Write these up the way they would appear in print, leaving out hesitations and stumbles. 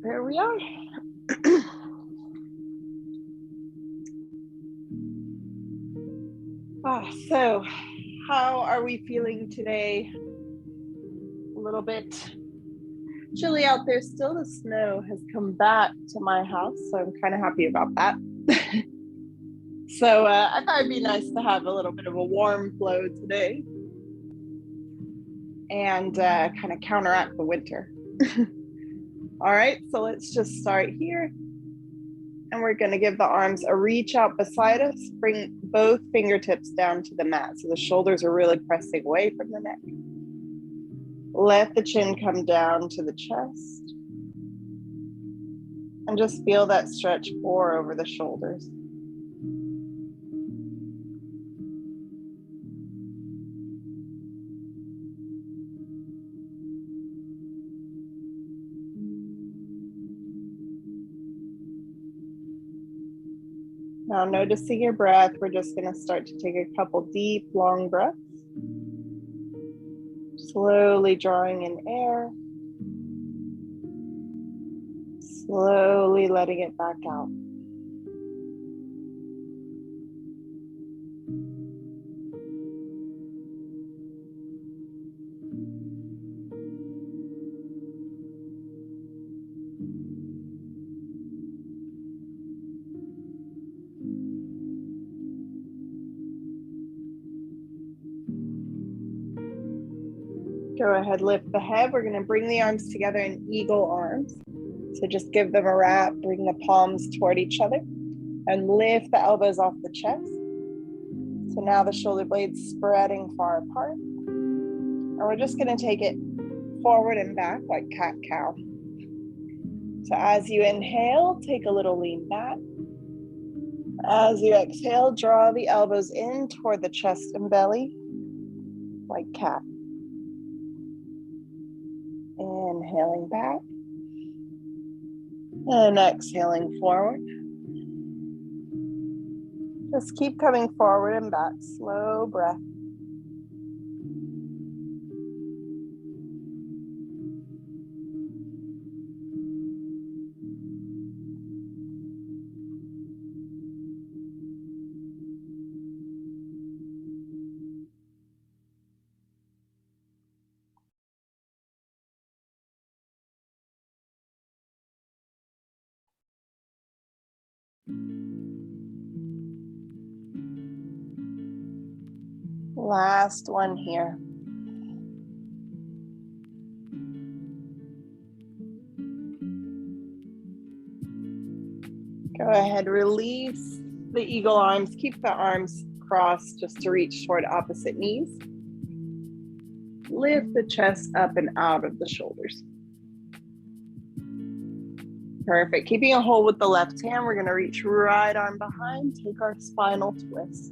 There we are. So how are we feeling today? A little bit chilly out there still. The snow has come back to my house, so I'm kind of happy about that. So I thought it'd be nice to have a little bit of a warm flow today and kind of counteract the winter. All right, so let's just start here. And we're going to give the arms a reach out beside us. Bring both fingertips down to the mat so the shoulders are really pressing away from the neck. Let the chin come down to the chest. And just feel that stretch pour over the shoulders. Now, noticing your breath, we're just going to start to take a couple deep, long breaths. Slowly drawing in air. Slowly letting it back out. Go ahead, lift the head. We're going to bring the arms together in eagle arms. So just give them a wrap, bring the palms toward each other, and lift the elbows off the chest. So now the shoulder blades spreading far apart. And we're just going to take it forward and back like cat-cow. So as you inhale, take a little lean back. As you exhale, draw the elbows in toward the chest and belly like cat. Inhaling back and exhaling forward. Just keep coming forward and back, slow breath. Last one here. Go ahead, release the eagle arms. Keep the arms crossed just to reach toward opposite knees. Lift the chest up and out of the shoulders. Perfect. Keeping a hold with the left hand, we're going to reach right arm behind, take our spinal twist.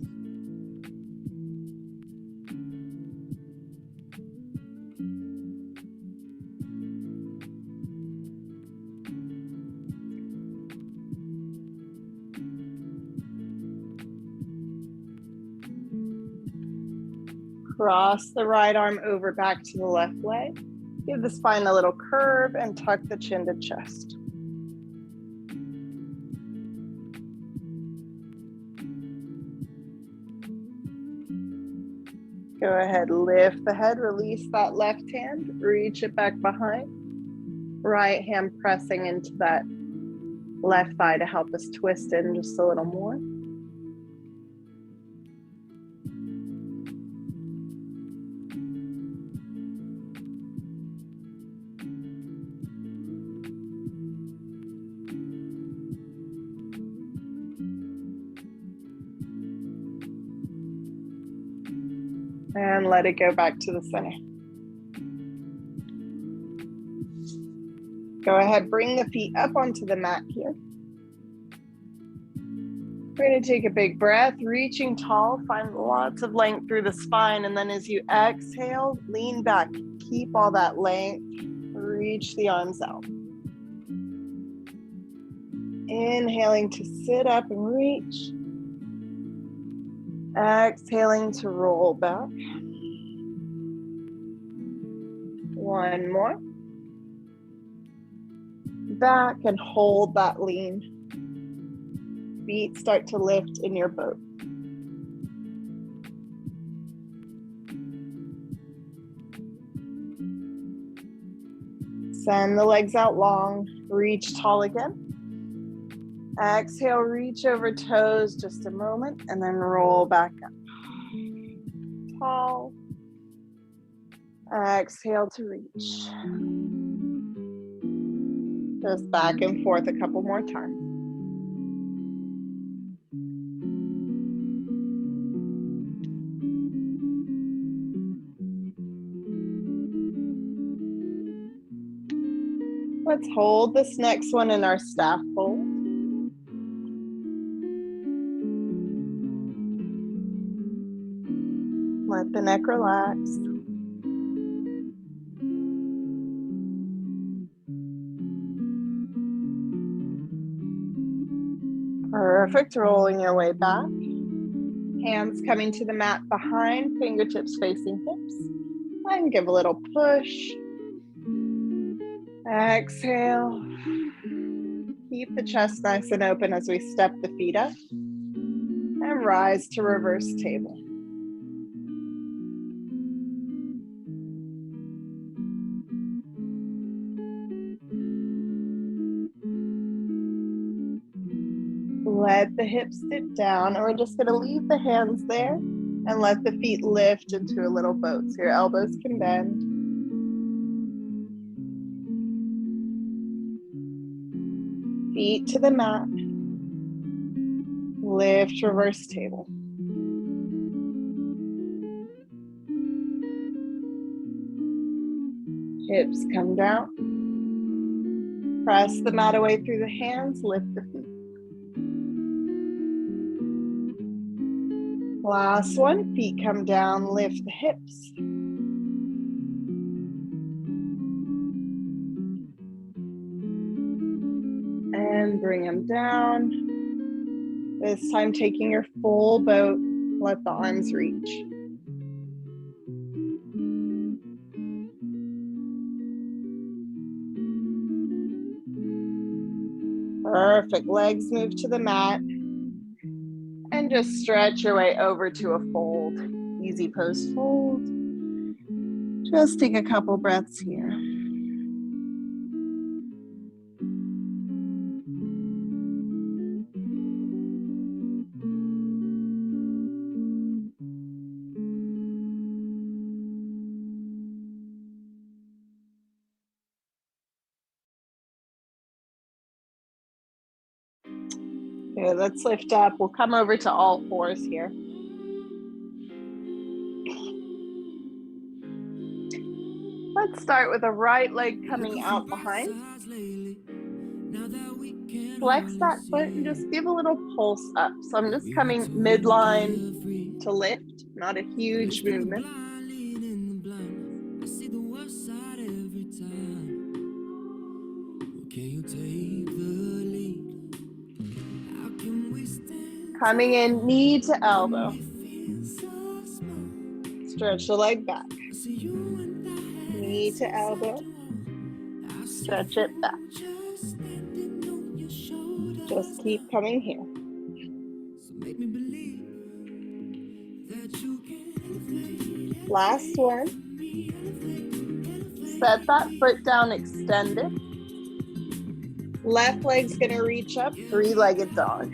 Cross the right arm over back to the left leg. Give the spine a little curve and tuck the chin to chest. Go ahead, lift the head, release that left hand, reach it back behind. Right hand pressing into that left thigh to help us twist in just a little more. And let it go back to the center. Go ahead, bring the feet up onto the mat here. We're going to take a big breath, reaching tall, find lots of length through the spine, and then as you exhale, lean back. Keep all that length, reach the arms out. Inhaling to sit up and reach. Exhaling to roll back. One more. back and hold that lean. Feet start to lift in your boat. Send the legs out long, reach tall again. Exhale, reach over toes just a moment and then roll back up. Tall. Exhale to reach. Just back and forth a couple more times. Let's hold this next one in our staff fold. Let the neck relax. Perfect, rolling your way back. Hands coming to the mat behind, fingertips facing hips. And give a little push. Exhale. Keep the chest nice and open as we step the feet up. And rise to reverse table. Let the hips dip down, and we're just going to leave the hands there and let the feet lift into a little boat so your elbows can bend. Feet to the mat. Lift, reverse table. Hips come down. Press the mat away through the hands, lift the feet. Last one, feet come down, lift the hips. And bring them down. This time taking your full boat, let the arms reach. Perfect, legs move to the mat. And just stretch your way over to a fold. Easy pose fold. Just take a couple breaths here. Okay, let's lift up. We'll come over to all fours here. Let's start with the right leg coming out behind. Flex that foot and just give a little pulse up. So I'm just coming midline to lift, not a huge movement. Coming in knee to elbow. Stretch the leg back. Knee to elbow. Stretch it back. Just keep coming here. Last one. Set that foot down extended. Left leg's gonna reach up, three-legged dog.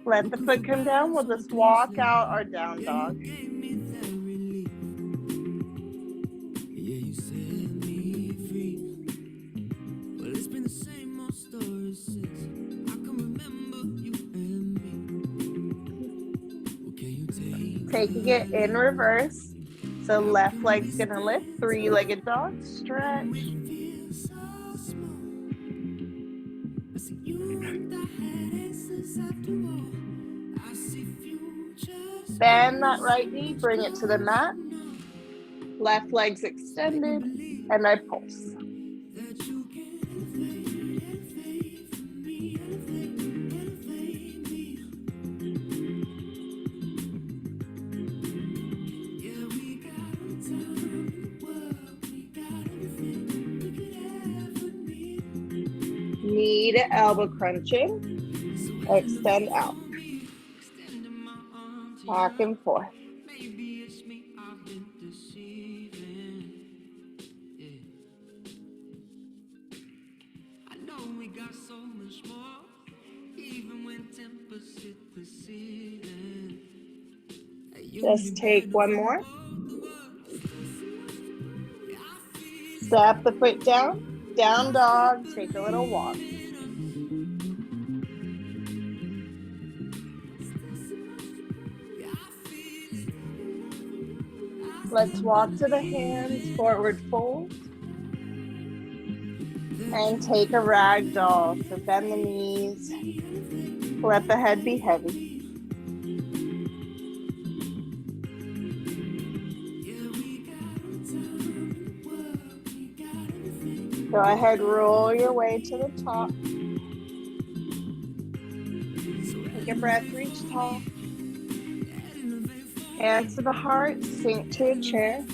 Let the foot come down. We'll just walk out our down dog. Taking it in reverse. So left leg's gonna lift, three-legged dog, stretch. Bend that right knee, bring it to the mat. Left leg's extended, and I pulse. knee to elbow crunching. Extend out. Back and forth. Just take one more. Step the foot down. Down dog. Take a little walk. Let's walk to the hands, forward fold. And take a rag doll. So bend the knees. Let the head be heavy. Go ahead, roll your way to the top. Take a breath, reach tall. Hands to the heart, sink to a chair.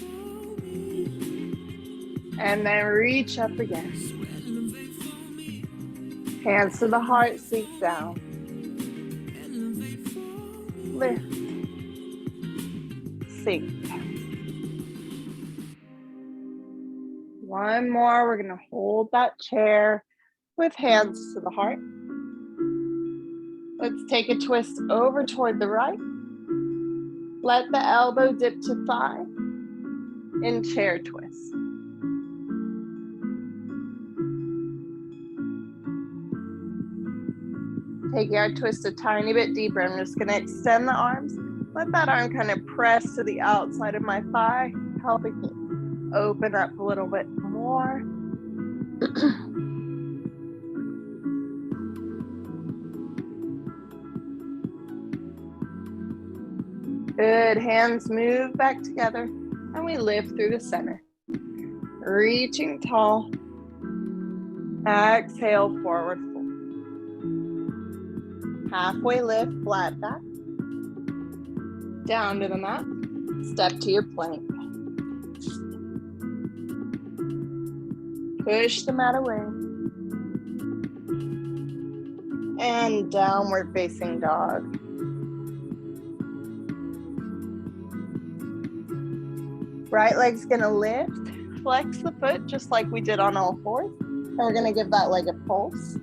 And then reach up again. Hands to the heart, sink down. Lift. Sink. One more, we're gonna hold that chair with hands to the heart. Let's take a twist over toward the right. Let the elbow dip to thigh in chair twist. Taking our twist a tiny bit deeper, I'm just gonna extend the arms. Let that arm kind of press to the outside of my thigh, helping me open up a little bit more. Good, hands move back together and we lift through the center. Reaching tall. Exhale, forward fold. Halfway lift, flat back. Down to the mat. Step to your plank. Push the mat away. And downward facing dog. Right leg's gonna lift, flex the foot just like we did on all fours. And we're gonna give that leg a pulse.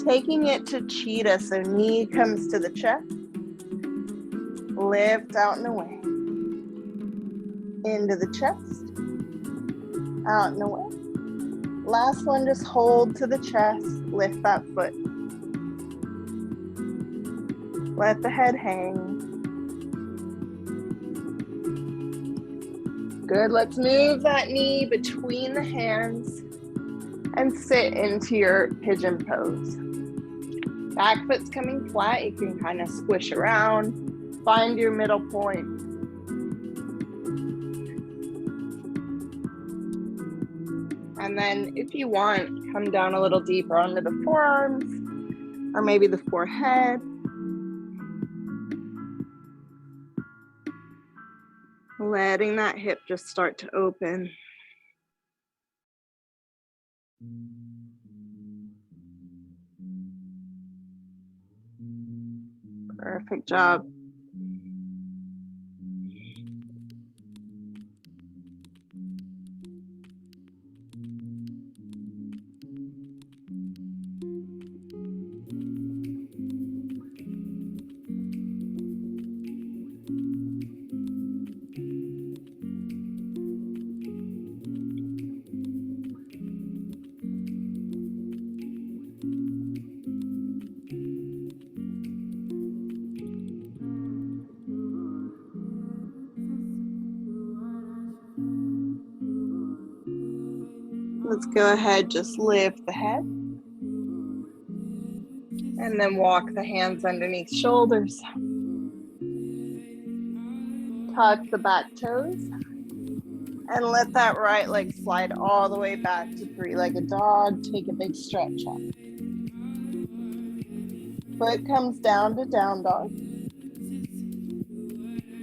Taking it to cheetah, so knee comes to the chest. Lift out and away. Into the chest. Out and away. Last one, just hold to the chest, lift that foot. Let the head hang. Good, let's move that knee between the hands and sit into your pigeon pose. Back foot's coming flat, you can kind of squish around, find your middle point. And then if you want, come down a little deeper onto the forearms or maybe the forehead. Letting that hip just start to open. Perfect job. Let's go ahead, just lift the head. And then walk the hands underneath shoulders. Tuck the back toes. And let that right leg slide all the way back to three-legged dog. Take a big stretch up. Foot comes down to down dog.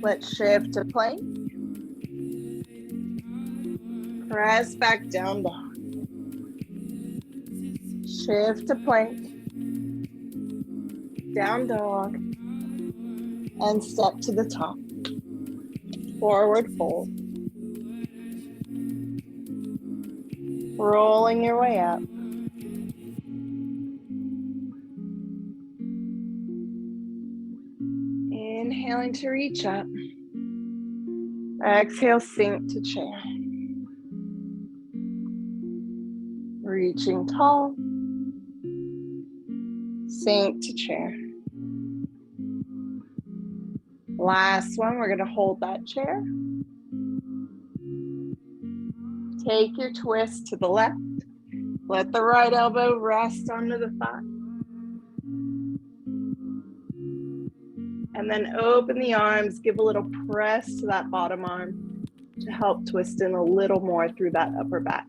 Let's shift to plank. Press back down dog. Shift to plank. Down dog. And step to the top. Forward fold. Rolling your way up. Inhaling to reach up. Exhale, sink to chair. Reaching tall. Sink to chair. Last one, we're going to hold that chair. Take your twist to the left. Let the right elbow rest onto the thigh. And then open the arms, give a little press to that bottom arm to help twist in a little more through that upper back.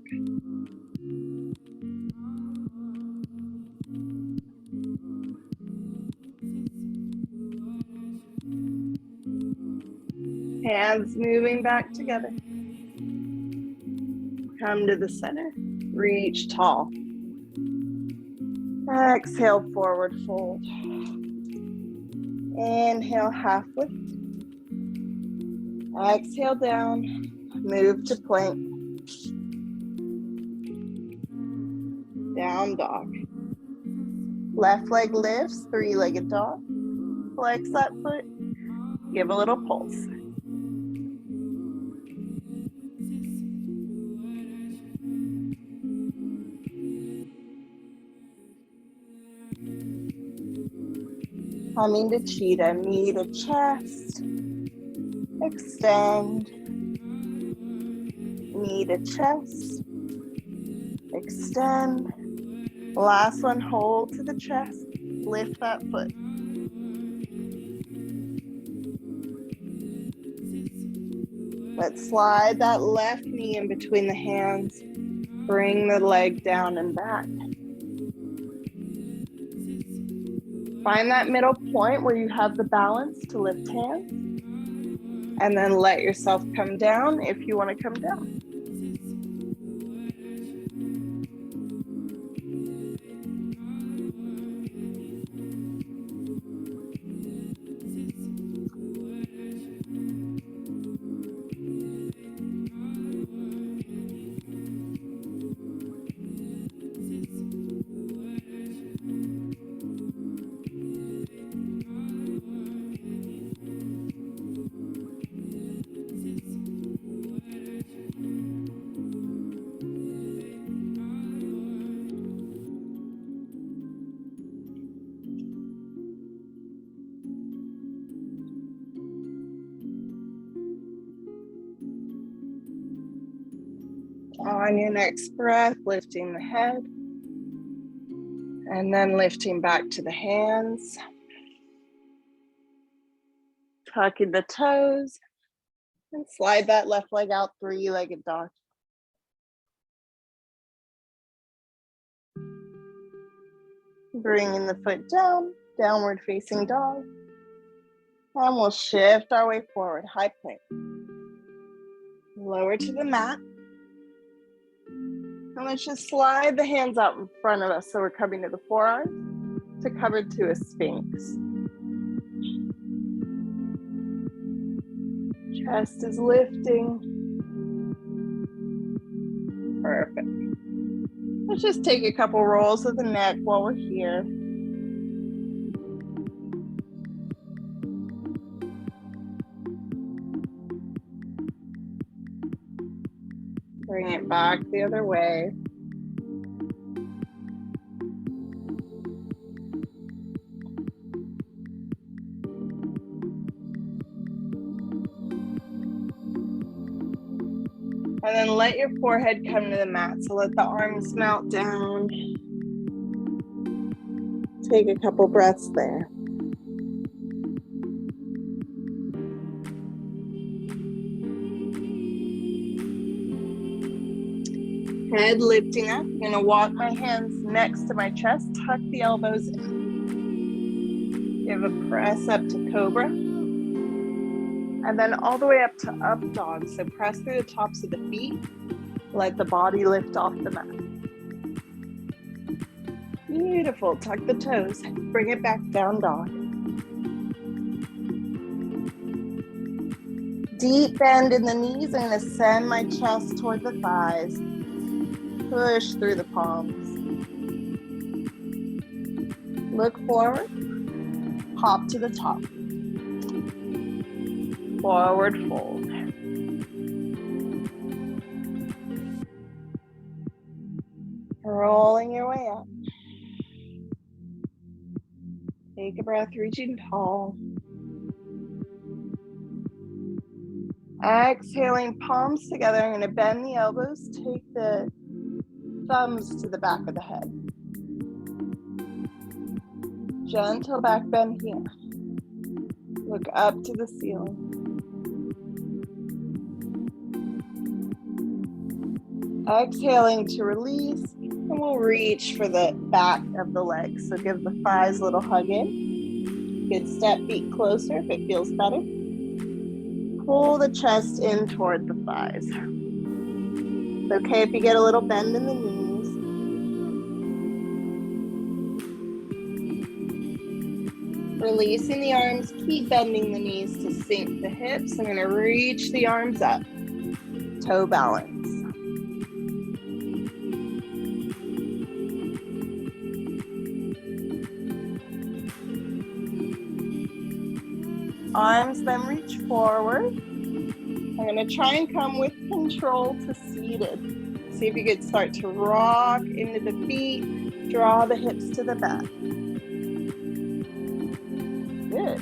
Hands moving back together. Come to the center. Reach tall. Exhale, forward fold. Inhale, half lift. Exhale down. Move to plank. Down dog. Left leg lifts, three-legged dog. Flex that foot. Give a little pulse. Coming to cheetah, knee to chest, extend, knee to chest, extend. Last one, hold to the chest, lift that foot. Let's slide that left knee in between the hands, bring the leg down and back. Find that middle point where you have the balance to lift hands, and then let yourself come down if you want to come down. On your next breath, lifting the head, and then lifting back to the hands. Tucking the toes, and slide that left leg out, three-legged dog. Bringing the foot down, downward facing dog. And we'll shift our way forward, high plank. Lower to the mat. And let's just slide the hands out in front of us so we're coming to the forearms to cover to a sphinx. Chest is lifting. Perfect. Let's just take a couple rolls of the neck while we're here. Bring it back the other way. And then let your forehead come to the mat. So let the arms melt down. Take a couple breaths there. Head lifting up. I'm gonna walk my hands next to my chest, tuck the elbows in. Give a press up to cobra. And then all the way up to up dog. So press through the tops of the feet. Let the body lift off the mat. Beautiful. Tuck the toes. Bring it back down dog. Deep bend in the knees. I'm going to send my chest toward the thighs. Push through the palms. Look forward. Hop to the top. Forward fold. Rolling your way up. Take a breath, reaching tall. Exhaling, palms together. I'm going to bend the elbows. Take the thumbs to the back of the head. Gentle back bend here. Look up to the ceiling. Exhaling to release, and we'll reach for the back of the legs. So give the thighs a little hug in. You can step feet closer if it feels better. Pull the chest in toward the thighs. It's okay if you get a little bend in the knees. Releasing the arms, keep bending the knees to sink the hips. I'm going to reach the arms up. Toe balance. Arms then reach forward. I'm going to try and come with control to seated. See if you could start to rock into the feet, draw the hips to the back. Good.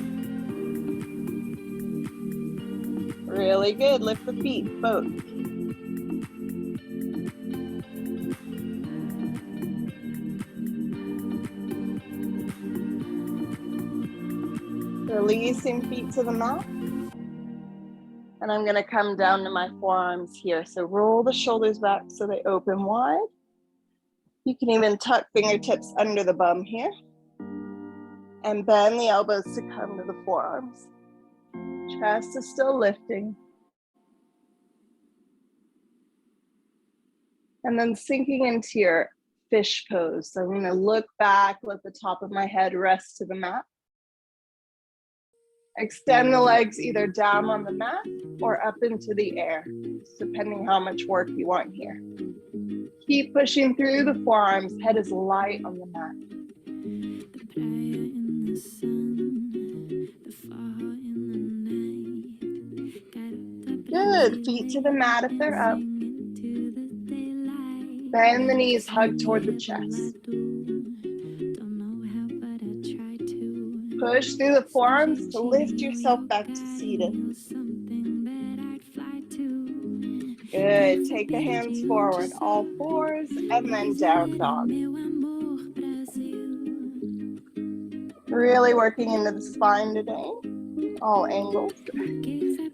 Really good. Lift the feet, both. Releasing feet to the mat. And I'm going to come down to my forearms here. So roll the shoulders back so they open wide. You can even tuck fingertips under the bum here. And bend the elbows to come to the forearms. Chest is still lifting. And then sinking into your fish pose. So I'm going to look back, let the top of my head rest to the mat. Extend the legs either down on the mat or up into the air, depending how much work you want here. Keep pushing through the forearms, head is light on the mat. Good, feet to the mat if they're up. Bend the knees, hug toward the chest. Push through the forearms to lift yourself back to seated. Good, take the hands forward, all fours, and then down dog. Really working into the spine today, all angles.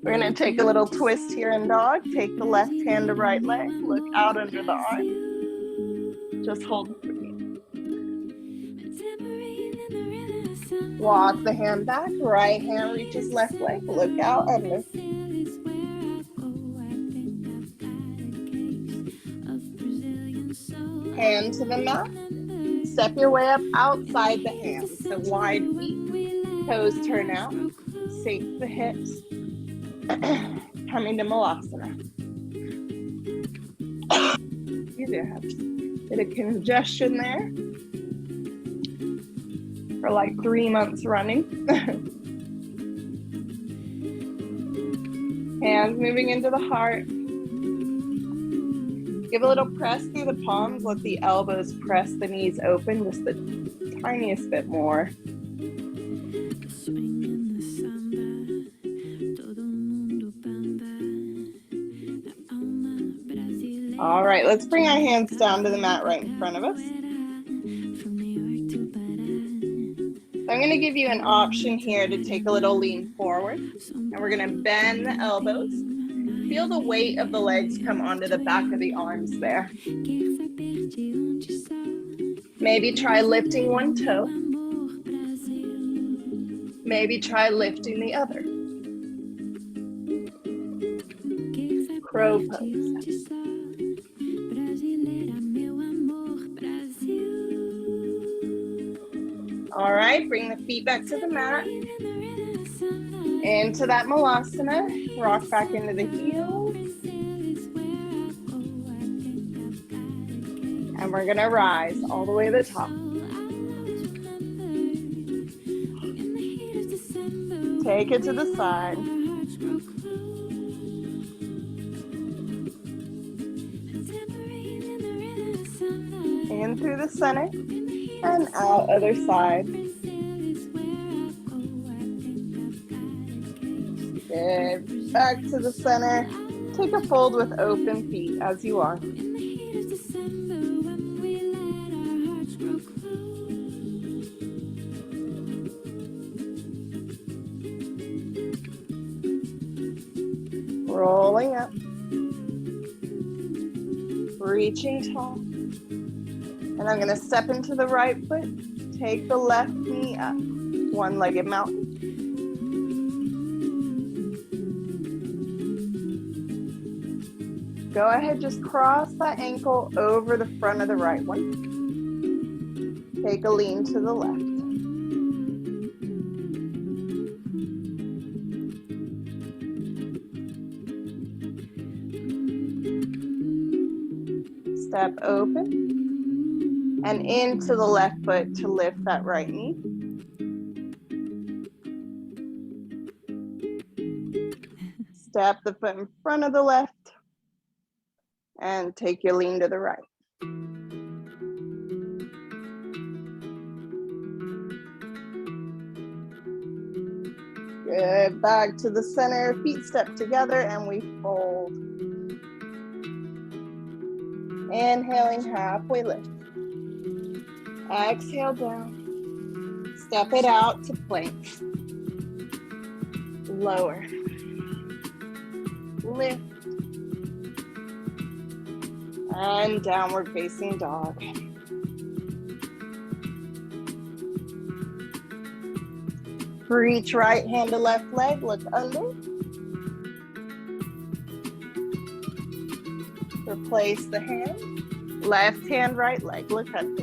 We're gonna take a little twist here in dog. Take the left hand to right leg, look out under the arm. Just hold it for me. Walk the hand back, right hand reaches left leg, look out under. Hand to the mat. Step your way up outside the hands. So wide feet, toes turn out, sink the hips. Coming to Malasana. You do have a bit of congestion there. For like 3 months running. Hands moving into the heart. Give a little press through the palms. Let the elbows press the knees open just the tiniest bit more. All right, let's bring our hands down to the mat right in front of us. I'm going to give you an option here to take a little lean forward. And we're going to bend the elbows. Feel the weight of the legs come onto the back of the arms there. Maybe try lifting one toe. Maybe try lifting the other. Crow pose. All right, bring the feet back to the mat. Into that Malasana. Rock back into the heels. And we're gonna rise all the way to the top. Take it to the side. In through the center and out other side. Good. Back to the center. Take a fold with open feet as you are. Rolling up. Reaching tall. And I'm going to step into the right foot. Take the left knee up. One-legged mountain. Go ahead, just cross that ankle over the front of the right one. Take a lean to the left. Step open and into the left foot to lift that right knee. Step the foot in front of the left and take your lean to the right. Good, back to the center, feet step together and we fold. Inhaling, halfway lift. Exhale down. Step it out to plank. Lower. Lift. And downward facing dog. Reach right hand to left leg, look under. Replace the hand. Left hand, right leg, look under.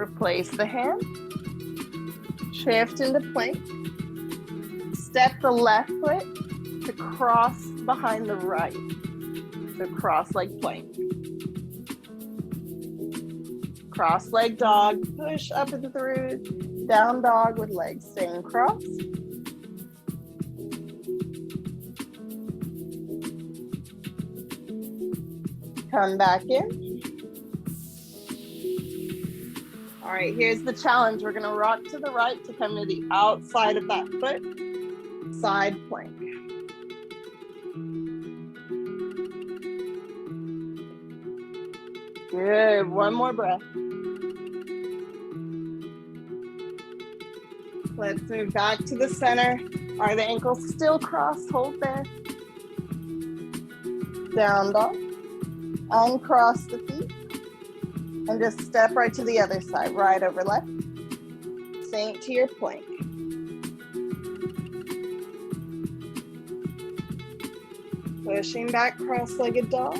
Replace the hand. Shift into plank. Step the left foot to cross behind the right. So cross leg plank. Cross leg dog, push up into the root. Down dog with legs staying crossed. Come back in. All right, here's the challenge. We're gonna rock to the right to come to the outside of that foot. Side plank. Good, one more breath. Let's move back to the center. Are the ankles still crossed? Hold there. Down dog. Uncross the feet. And just step right to the other side, right over left. Sink to your plank. Pushing back, cross-legged dog.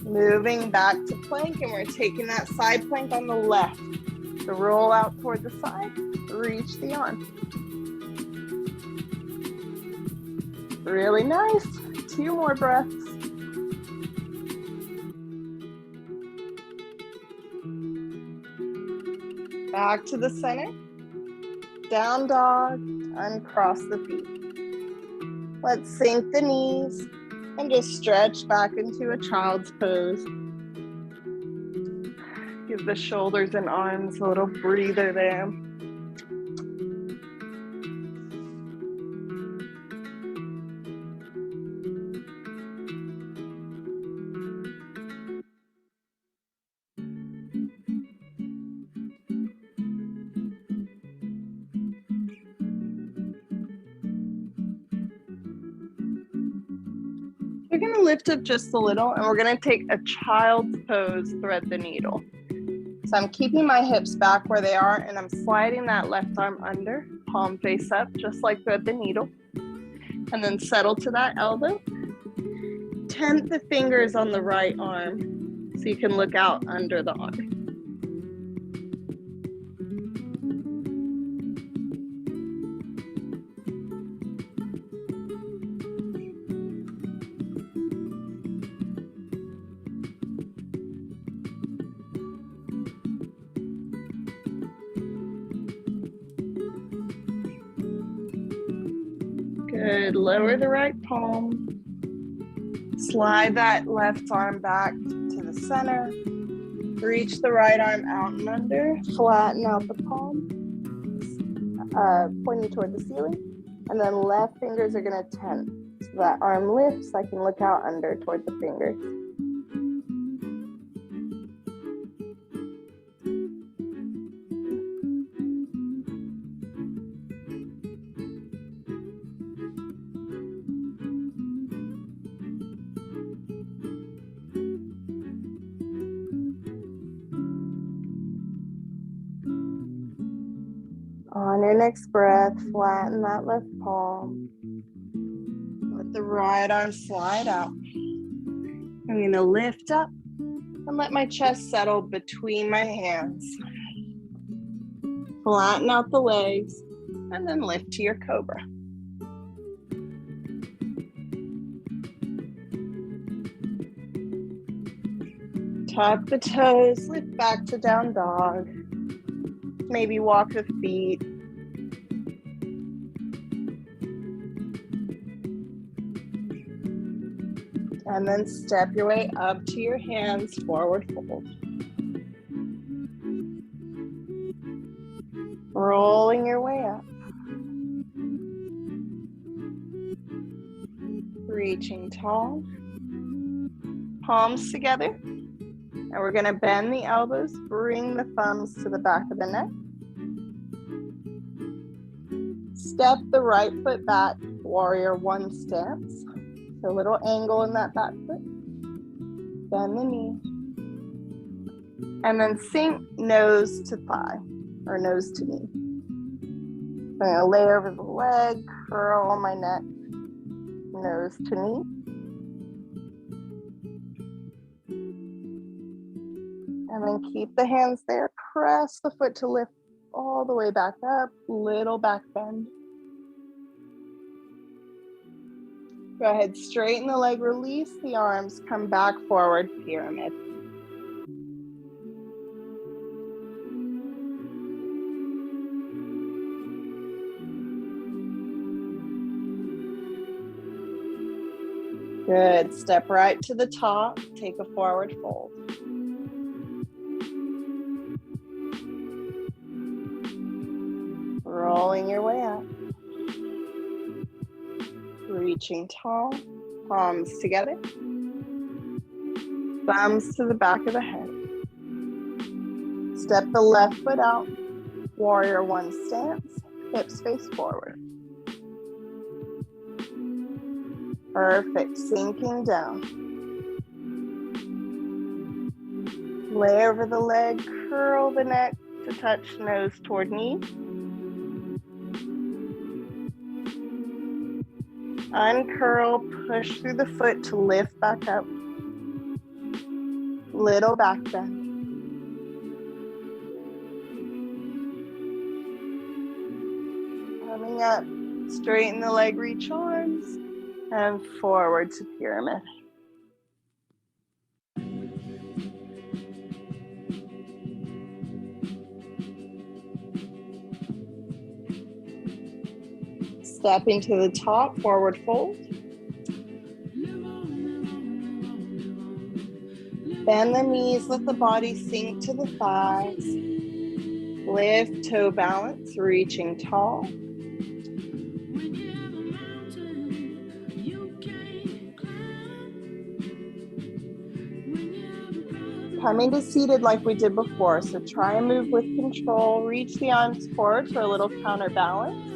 Moving back to plank, and we're taking that side plank on the left. To roll out toward the side, reach the arm. Really nice. 2 more breaths. Back to the center. Down dog, uncross the feet. Let's sink the knees and just stretch back into a child's pose. Give the shoulders and arms a little breather there. We're gonna lift up just a little and we're gonna take a child's pose, thread the needle. So I'm keeping my hips back where they are, and I'm sliding that left arm under, palm face up, just like thread the needle. And then settle to that elbow. Tent the fingers on the right arm so you can look out under the arm. Good, lower the right palm. Slide that left arm back to the center. Reach the right arm out and under. Flatten out the palm, pointing toward the ceiling. And then left fingers are gonna tent. So that arm lifts, I can look out under toward the fingers. On your next breath, flatten that left palm. Let the right arm slide out. I'm going to lift up and let my chest settle between my hands. Flatten out the legs and then lift to your cobra. Tuck the toes, lift back to down dog. Maybe walk the feet. And then step your way up to your hands, forward fold. Rolling your way up. Reaching tall. Palms together. And we're going to bend the elbows, bring the thumbs to the back of the neck. Step the right foot back, warrior one stance. So a little angle in that back foot. Bend the knee. And then sink nose to thigh, or nose to knee. I'm going to lay over the leg, curl my neck, nose to knee. And then keep the hands there. Press the foot to lift all the way back up. Little back bend. Go ahead, straighten the leg, release the arms, come back forward, pyramid. Good, step right to the top, take a forward fold. Rolling your way up. Reaching tall, palms together. Thumbs to the back of the head. Step the left foot out, warrior one stance, hips face forward. Perfect, sinking down. Lay over the leg, curl the neck to touch nose toward knee. Uncurl, push through the foot to lift back up. Little back bend. Coming up, straighten the leg, reach arms, and forward to pyramid. Stepping to the top, forward fold. Bend the knees, let the body sink to the thighs. Lift, toe balance, reaching tall. Coming to seated like we did before, so try and move with control. Reach the arms forward for a little counterbalance.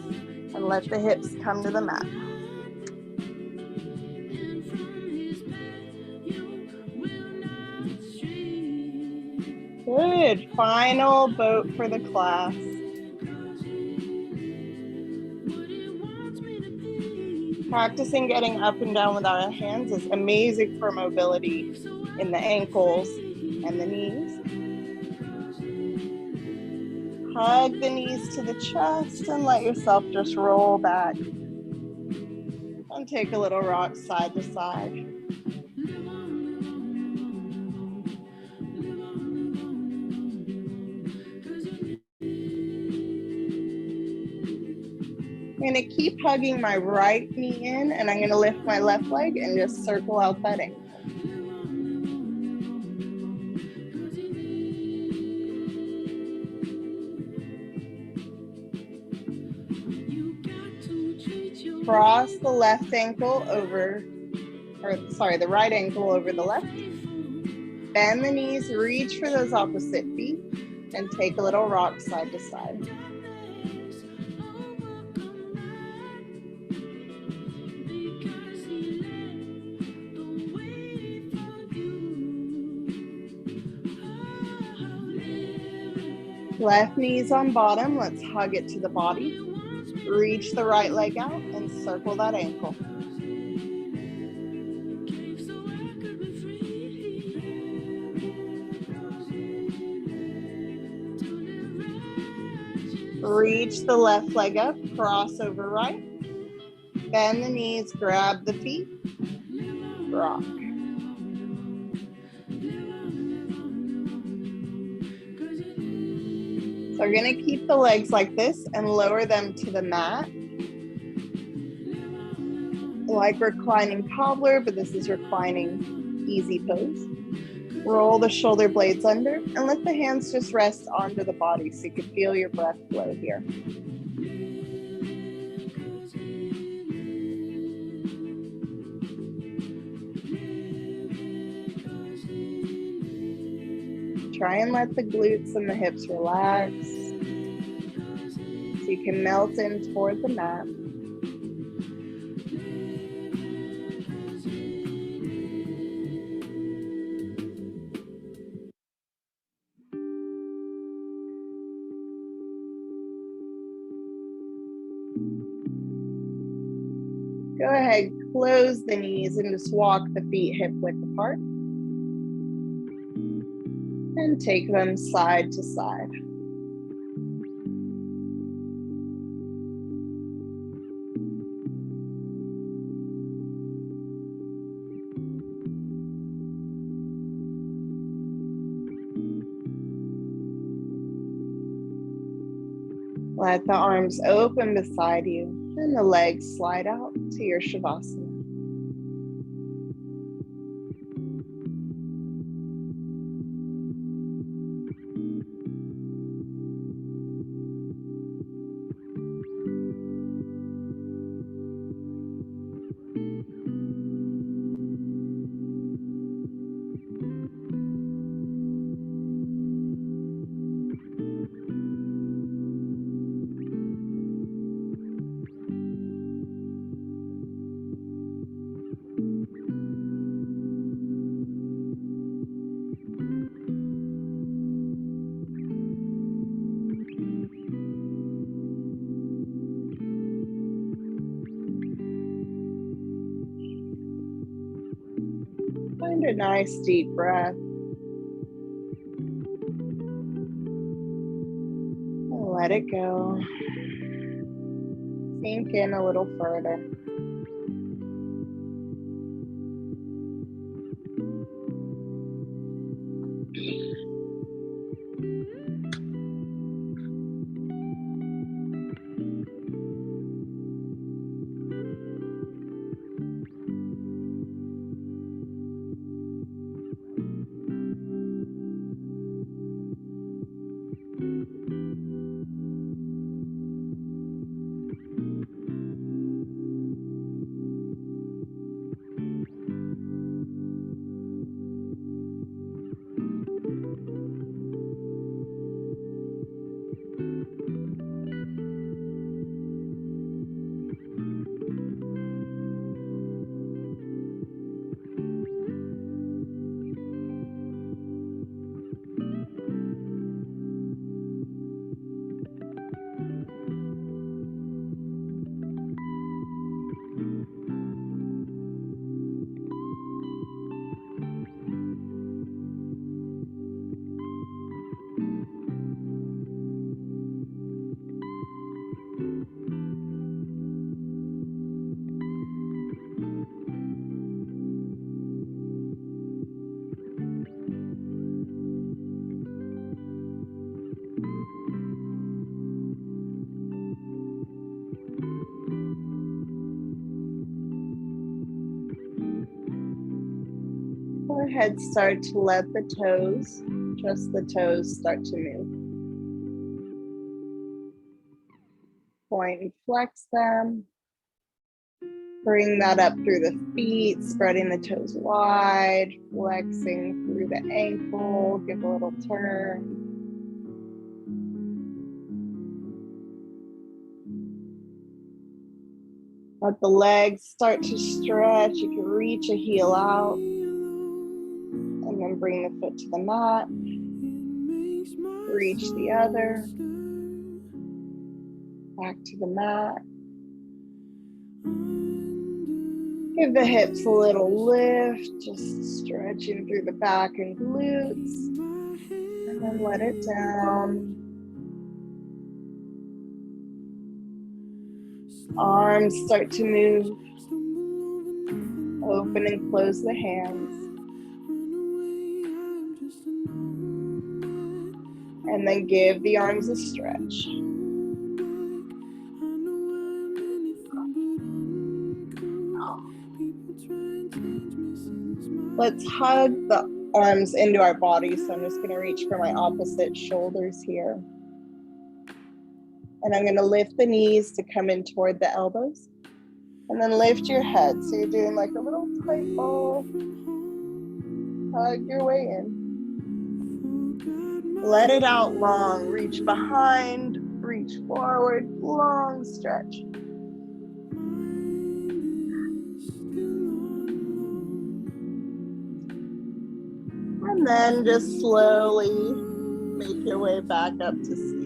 And let the hips come to the mat. Good. Final boat for the class. Practicing getting up and down with our hands is amazing for mobility in the ankles and the knees. Hug the knees to the chest and let yourself just roll back. And take a little rock side to side. I'm going to keep hugging my right knee in, and I'm going to lift my left leg and just circle out that ankle. Cross the left ankle over, the right ankle over the left. Bend the knees, reach for those opposite feet, and take a little rock side to side. Left knee's on bottom, let's hug it to the body. Reach the right leg out and circle that ankle. Reach the left leg up, cross over right. Bend the knees, grab the feet, rock. So we're gonna keep the legs like this and lower them to the mat. Like reclining cobbler, but this is reclining easy pose. Roll the shoulder blades under and let the hands just rest onto the body so you can feel your breath flow here. Try and let the glutes and the hips relax so you can melt in toward the mat. Go ahead, close the knees and just walk the feet hip width apart. And take them side to side. Let the arms open beside you and the legs slide out to your Shavasana. Find a nice deep breath. And let it go. Sink in a little further. ahead, start to let the toes, just the toes, start to move. Point and flex them. Bring that up through the feet, spreading the toes wide, flexing through the ankle, give a little turn. Let the legs start to stretch. You can reach a heel out and then bring the foot to the mat. Reach the other. Back to the mat. Give the hips a little lift, just stretching through the back and glutes. And then let it down. Arms start to move. Open and close the hands. And then give the arms a stretch. Let's hug the arms into our bodies. So I'm just going to reach for my opposite shoulders here. And I'm going to lift the knees to come in toward the elbows. And then lift your head. So you're doing like a little tight ball. Hug your way in. Let it out long. Reach behind, reach forward, long stretch. And then just slowly make your way back up to seated.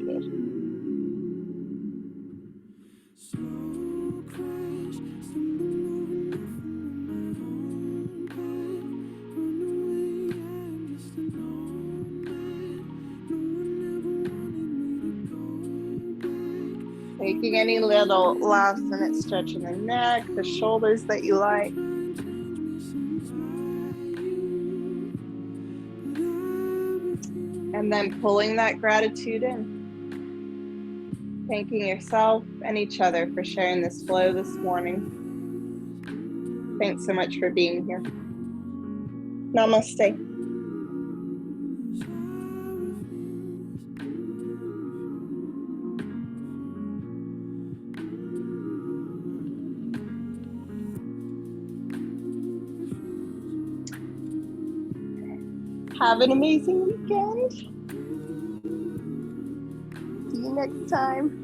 Taking any little last minute stretch in the neck, the shoulders that you like. And then pulling that gratitude in. Thanking yourself and each other for sharing this flow this morning. Thanks so much for being here. Namaste. Have an amazing weekend. See you next time.